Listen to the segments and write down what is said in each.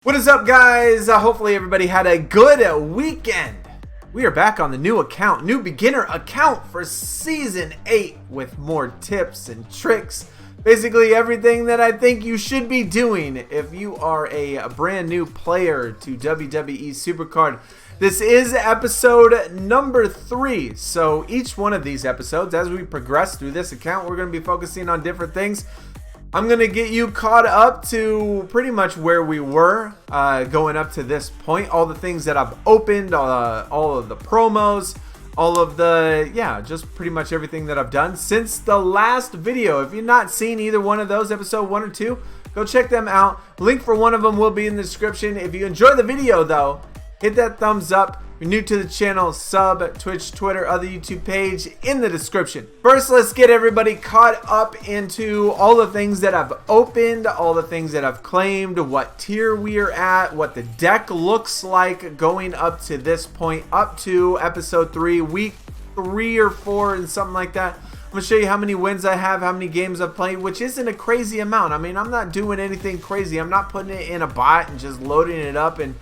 What is up, guys? Hopefully everybody had a good weekend. We are back on the new account, new beginner account for season 8 with more tips and tricks. Basically everything that I think you should be doing if you are a brand new player to WWE SuperCard. This is episode number 3. So each one of these episodes, as we progress through this account, we're going to be focusing on different things. I'm going to get you caught up to pretty much where we were going up to this point. All the things that I've opened, all of the promos, all of the, just pretty much everything that I've done since the last video. If you've not seen either one of those, episode 1 or 2, go check them out. Link for one of them will be in the description. If you enjoy the video, though, hit that thumbs up. If you're new to the channel, sub, Twitch, Twitter, other YouTube page in the description. First, let's get everybody caught up into all the things that I've opened, all the things that I've claimed, what tier we are at, what the deck looks like going up to this point, up to episode 3, week 3 or 4 and something like that. I'm going to show you how many wins I have, how many games I've played, which isn't a crazy amount. I mean, I'm not doing anything crazy. I'm not putting it in a bot and just loading it up and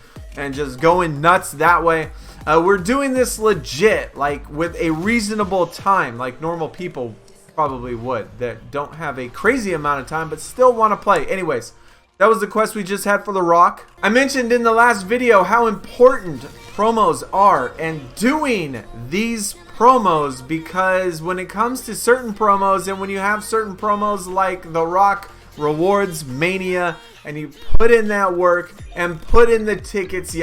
just going nuts that way. We're doing this legit, like with a reasonable time, like normal people probably would, that don't have a crazy amount of time but still want to play. Anyways, that was the quest we just had for The Rock. I mentioned in the last video how important promos are and doing these promos, because when it comes to certain promos and when you have certain promos like The Rock Rewards Mania, and you put in that work and put in the tickets,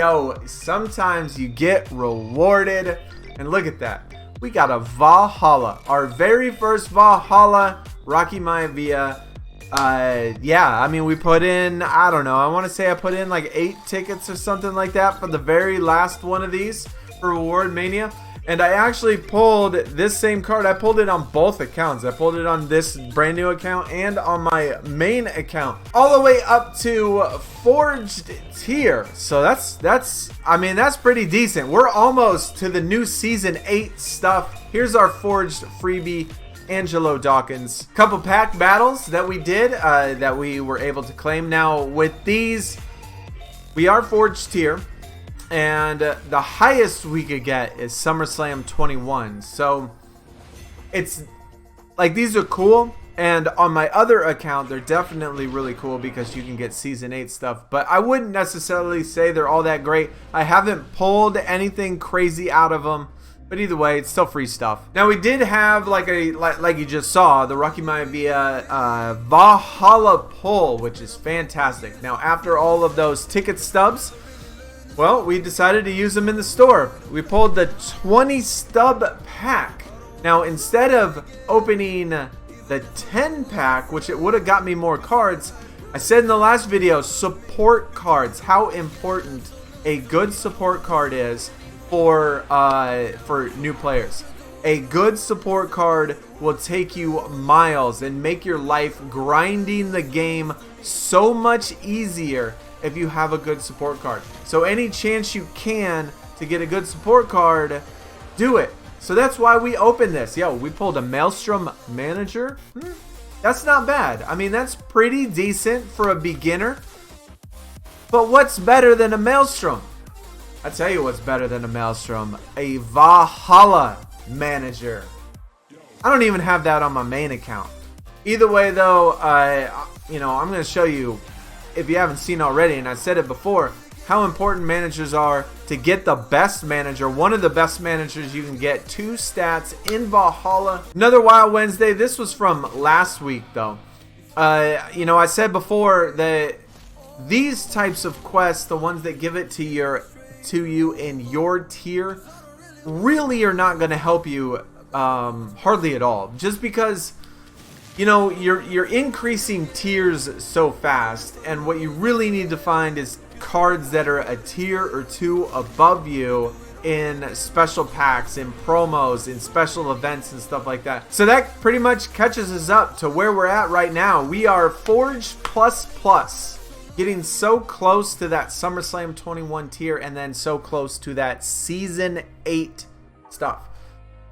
sometimes you get rewarded. And look at that, we got a Valhalla, our very first Valhalla Rocky Maivia. I mean, we put in, I don't know, I want to say I put in like 8 tickets or something like that for the very last one of these for Reward Mania. And I actually pulled this same card. I pulled it on both accounts. I pulled it on this brand new account and on my main account, all the way up to Forged tier. So that's pretty decent. We're almost to the new season 8 stuff. Here's our Forged freebie, Angelo Dawkins. Couple pack battles that we did that we were able to claim. Now with these, we are Forged tier. And the highest we could get is SummerSlam 21. So it's like, these are cool. And on my other account, they're definitely really cool because you can get season 8 stuff. But I wouldn't necessarily say they're all that great. I haven't pulled anything crazy out of them. But either way, it's still free stuff. Now we did have like you just saw, the Rocky Maivia Valhalla pull, which is fantastic. Now after all of those ticket stubs, well, we decided to use them in the store. We pulled the 20 stub pack. Now, instead of opening the 10 pack, which it would have got me more cards, I said in the last video, support cards, how important a good support card is for new players. A good support card will take you miles and make your life grinding the game so much easier if you have a good support card. So any chance you can to get a good support card, do it. So that's why we opened this. We pulled a Maelstrom Manager. That's not bad. I mean, that's pretty decent for a beginner. But what's better than a Maelstrom? I tell you what's better than a Maelstrom. A Valhalla Manager. I don't even have that on my main account. Either way though, I'm going to show you, if you haven't seen already, and I said it before, how important managers are to get the best manager, one of the best managers you can get, 2 stats in Valhalla. Another Wild Wednesday. This was from last week though. I said before that these types of quests, the ones that give it to you in your tier, really are not going to help you hardly at all, just because you're increasing tiers so fast, and what you really need to find is cards that are a tier or 2 above you in special packs, in promos, in special events and stuff like that. So that pretty much catches us up to where we're at right now. We are Forged plus, getting so close to that SummerSlam 21 tier, and then so close to that season 8 stuff.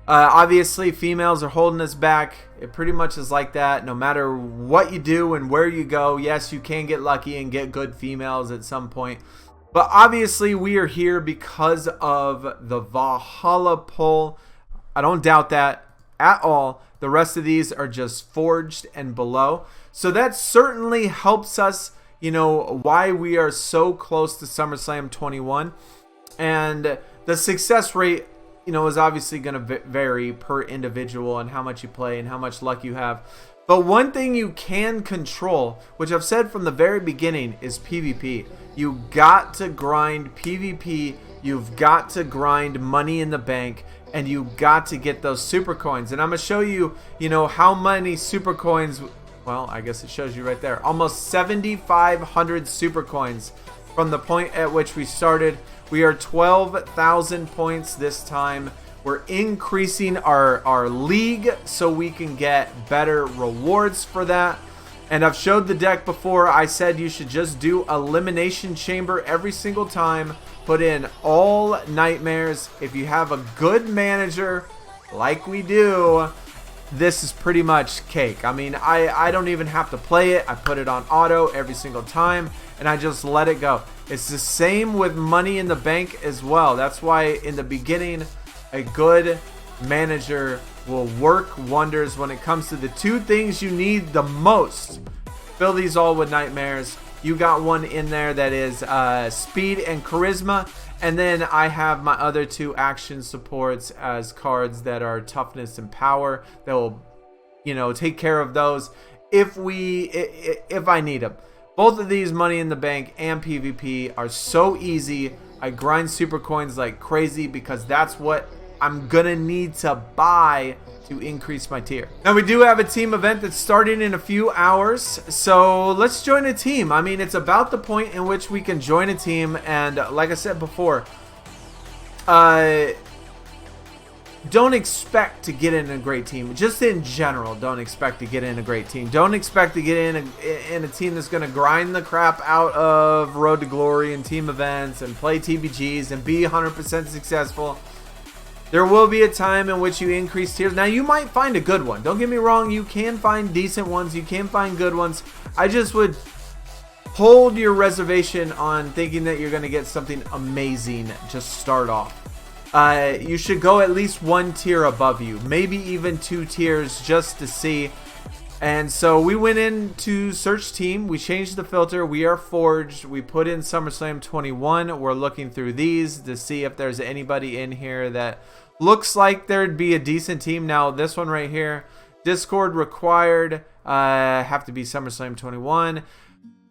Obviously, females are holding us back. It pretty much is like that. No matter what you do and where you go, yes, you can get lucky and get good females at some point. But obviously, we are here because of the Valhalla pull. I don't doubt that at all. The rest of these are just forged and below. So that certainly helps us, you know, why we are so close to SummerSlam 21. And the success rate, you know, is obviously going to vary per individual and how much you play and how much luck you have. But one thing you can control, which I've said from the very beginning, is PvP. You got to grind PvP. You've got to grind money in the bank. And you got to get those super coins. And I'm going to show you, you know, how many super coins. Well, I guess it shows you right there. Almost 7,500 super coins from the point at which we started. We are 12,000 points this time. We're increasing our league so we can get better rewards for that. And I've showed the deck before. I said you should just do Elimination Chamber every single time. Put in all nightmares. If you have a good manager, like we do, this is pretty much cake. I mean, I don't even have to play it. I put it on auto every single time, and I just let it go. It's the same with Money in the Bank as well. That's why in the beginning, a good manager will work wonders when it comes to the two things you need the most. Fill these all with nightmares. You got one in there that is speed and charisma. And then I have my other two action supports as cards that are toughness and power that will, you know, take care of those if I need them. Both of these, Money in the Bank and PvP, are so easy. I grind super coins like crazy because that's what I'm gonna need to buy to increase my tier. Now we do have a team event that's starting in a few hours, so let's join a team. I mean, it's about the point in which we can join a team, and like I said before, don't expect to get in a great team. Just in general, don't expect to get in a great team. Don't expect to get in a team that's going to grind the crap out of Road to Glory and team events and play TBGs and be 100% successful. There will be a time in which you increase tiers. Now, you might find a good one. Don't get me wrong. You can find decent ones. You can find good ones. I just would hold your reservation on thinking that you're going to get something amazing. Just start off. You should go at least one tier above you. Maybe even 2 tiers just to see. And so we went into search team. We changed the filter. We are forged. We put in SummerSlam 21. We're looking through these to see if there's anybody in here that looks like there'd be a decent team. Now, this one right here, Discord required, have to be SummerSlam 21.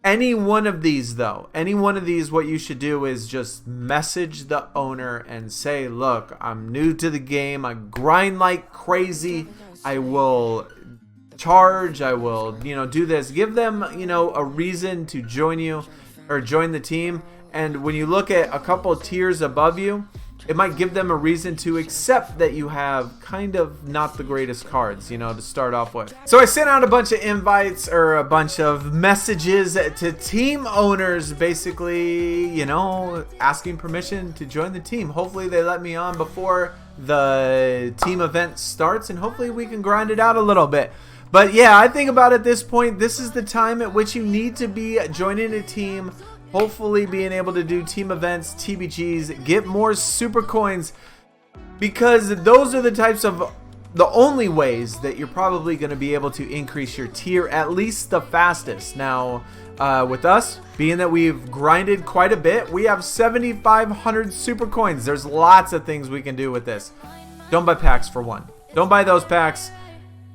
Any one of these, though, any one of these, what you should do is just message the owner and say, look, I'm new to the game. I grind like crazy. I will charge. I will, you know, do this. Give them, you know, a reason to join you or join the team. And when you look at a couple tiers above you, it might give them a reason to accept that you have kind of not the greatest cards, you know, to start off with. So I sent out a bunch of invites or a bunch of messages to team owners, basically, you know, asking permission to join the team. Hopefully they let me on before the team event starts, and hopefully we can grind it out a little bit. But yeah, I think about at this point, this is the time at which you need to be joining a team. Hopefully being able to do team events, TBGs, get more super coins, because those are the types of the only ways that you're probably going to be able to increase your tier at least the fastest. Now, with us, being that we've grinded quite a bit, we have 7,500 super coins. There's lots of things we can do with this. Don't buy packs for one. Don't buy those packs.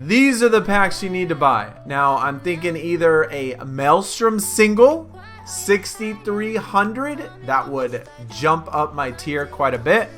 These are the packs you need to buy. Now, I'm thinking either a Maelstrom single, 6,300, that would jump up my tier quite a bit,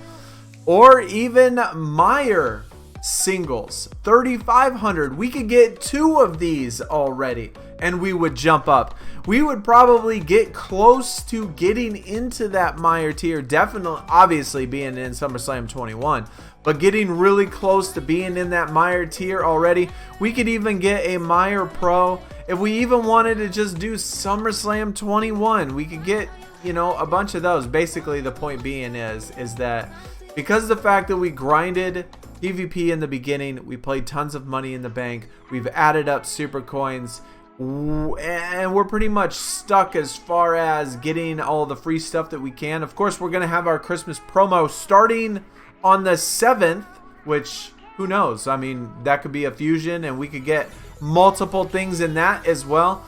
or even Meyer singles, 3,500. We could get 2 of these already and we would jump up. We would probably get close to getting into that Meyer tier, definitely, obviously being in SummerSlam 21, but getting really close to being in that Meyer tier already. We could even get a Meyer Pro. If we even wanted to just do SummerSlam 21, we could get, you know, a bunch of those. Basically, the point being is that because of the fact that we grinded PvP in the beginning, we played tons of Money in the Bank. We've added up super coins, and we're pretty much stuck as far as getting all the free stuff that we can. Of course, we're going to have our Christmas promo starting on the 7th, which, who knows? I mean, that could be a fusion, and we could get multiple things in that as well.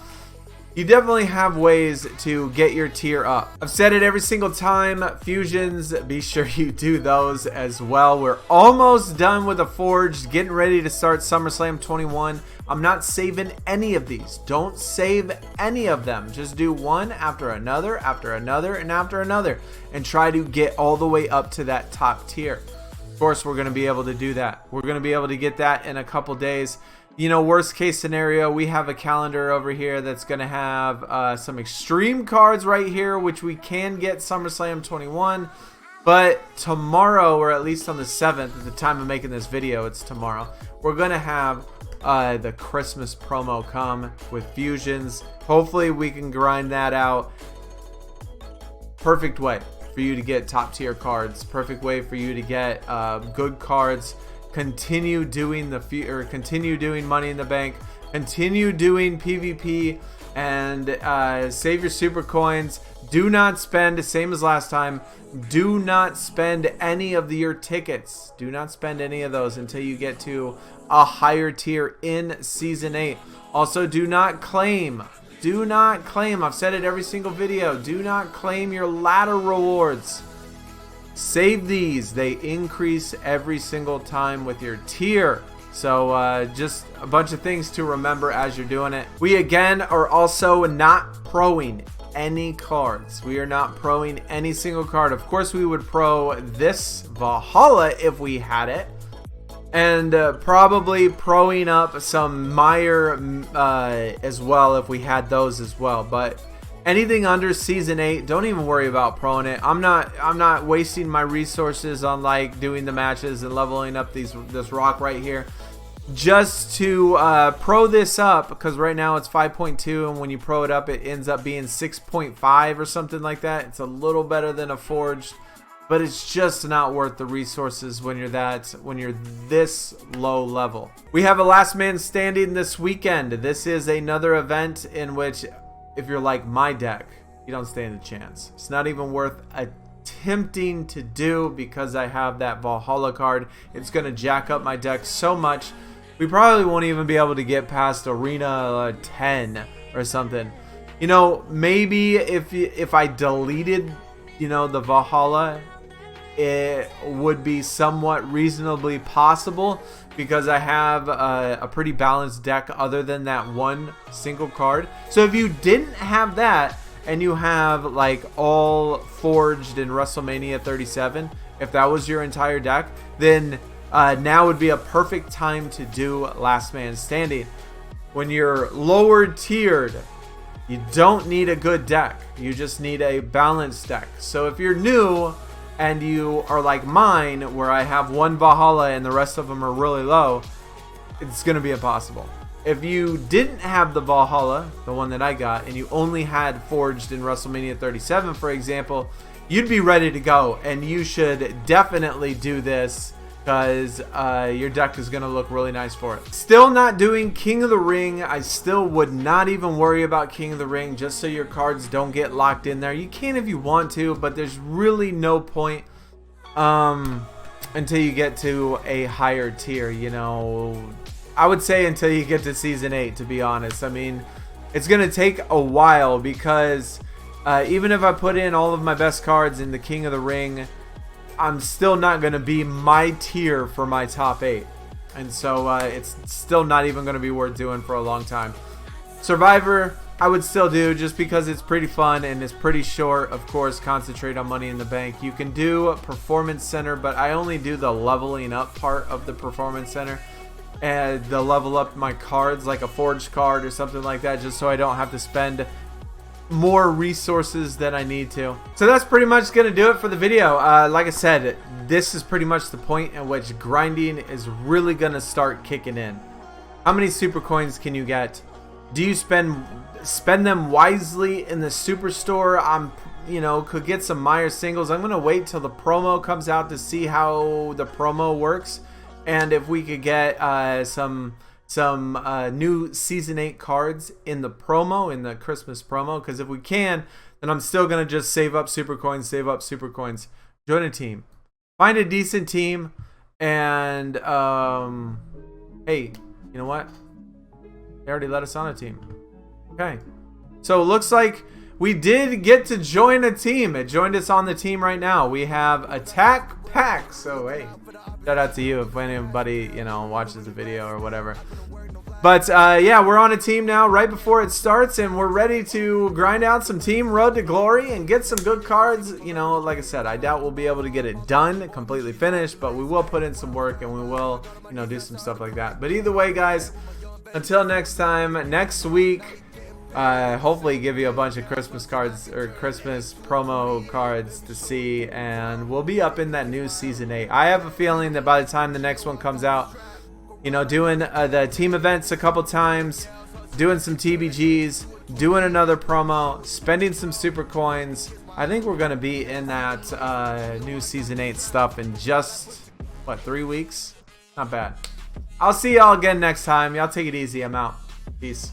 You definitely have ways to get your tier up. I've said it every single time, fusions, be sure you do those as well. We're almost done with the Forged, getting ready to start SummerSlam 21. I'm not saving any of these. Don't save any of them. Just do one after another, after another, and after another, and try to get all the way up to that top tier. Of course, we're going to be able to do that. We're going to be able to get that in a couple days. You know, worst case scenario, we have a calendar over here that's going to have some extreme cards right here, which we can get SummerSlam 21. But tomorrow, or at least on the 7th, at the time of making this video, it's tomorrow, we're going to have the Christmas promo come with fusions. Hopefully, we can grind that out. Perfect way for you to get top tier cards. Perfect way for you to get good cards. Continue doing continue doing Money in the Bank, continue doing PvP, and save your super coins. Do not spend, same as last time, do not spend any of your tickets. Do not spend any of those until you get to a higher tier in Season 8. Also, do not claim. Do not claim. I've said it every single video. Do not claim your ladder rewards. Save these. They increase every single time with your tier. So just a bunch of things to remember as you're doing it. We again are also not proing any cards. We are not proing any single card. Of course, we would pro this Valhalla if we had it. And probably proing up some Meyer as well if we had those as well. But anything under Season 8, don't even worry about proing it. I'm not wasting my resources on like doing the matches and leveling up this rock right here. Just to pro this up, because right now it's 5.2, and when you pro it up, it ends up being 6.5 or something like that. It's a little better than a Forged, but it's just not worth the resources when you're this low level. We have a last man standing this weekend. This is another event in which, if you're like my deck, you don't stand a chance. It's not even worth attempting to do because I have that Valhalla card. It's going to jack up my deck so much. We probably won't even be able to get past Arena 10 or something. You know, maybe if I deleted, you know, the Valhalla, it would be somewhat reasonably possible because I have a pretty balanced deck other than that one single card. So if you didn't have that and you have like all Forged in WrestleMania 37, if that was your entire deck, then now would be a perfect time to do Last Man Standing. When you're lower tiered, you don't need a good deck. You just need a balanced deck. So if you're new and you are like mine, where I have one Valhalla and the rest of them are really low, it's going to be impossible. If you didn't have the Valhalla, the one that I got, and you only had Forged in WrestleMania 37, for example, you'd be ready to go, and you should definitely do this because your deck is going to look really nice for it. Still not doing King of the Ring. I still would not even worry about King of the Ring, just so your cards don't get locked in there. You can if you want to, but there's really no point until you get to a higher tier, you know. I would say until you get to Season 8, to be honest. I mean, it's going to take a while because even if I put in all of my best cards in the King of the Ring, I'm still not going to be my tier for my top 8. And so it's still not even going to be worth doing for a long time. Survivor, I would still do just because it's pretty fun and it's pretty short. Of course, concentrate on Money in the Bank. You can do Performance Center, but I only do the leveling up part of the Performance Center. And the level up my cards, like a Forged card or something like that, just so I don't have to spend more resources than I need to. So that's pretty much going to do it for the video. Like I said, this is pretty much the point at which grinding is really going to start kicking in. How many super coins can you get? Do you spend them wisely in the superstore? You know, could get some Meyer singles. I'm going to wait till the promo comes out to see how the promo works. and if we could get some new season 8 cards in the promo, in the Christmas promo, because if we can, then I'm still gonna just save up super coins, join a team, find a decent team, and hey, you know what, they already let us on a team. Okay, so it looks like we did get to join a team. It joined us on the team right now. We have Attack Pack. So hey, shout out to you if anybody, you know, watches the video or whatever. But yeah, we're on a team now right before it starts, and we're ready to grind out some Team Road to Glory and get some good cards. You know, like I said, I doubt we'll be able to get it done, completely finished, but we will put in some work and we will, you know, do some stuff like that. But either way, guys, until next time, next week, hopefully give you a bunch of Christmas cards or Christmas promo cards to see, and we'll be up in that new season 8. I have a feeling that by the time the next one comes out, you know, doing the team events a couple times, doing some TBGs, doing another promo, spending some super coins, I think we're going to be in that new season 8 stuff in just, what, 3 weeks? Not bad. I'll see y'all again next time. Y'all take it easy. I'm out. Peace.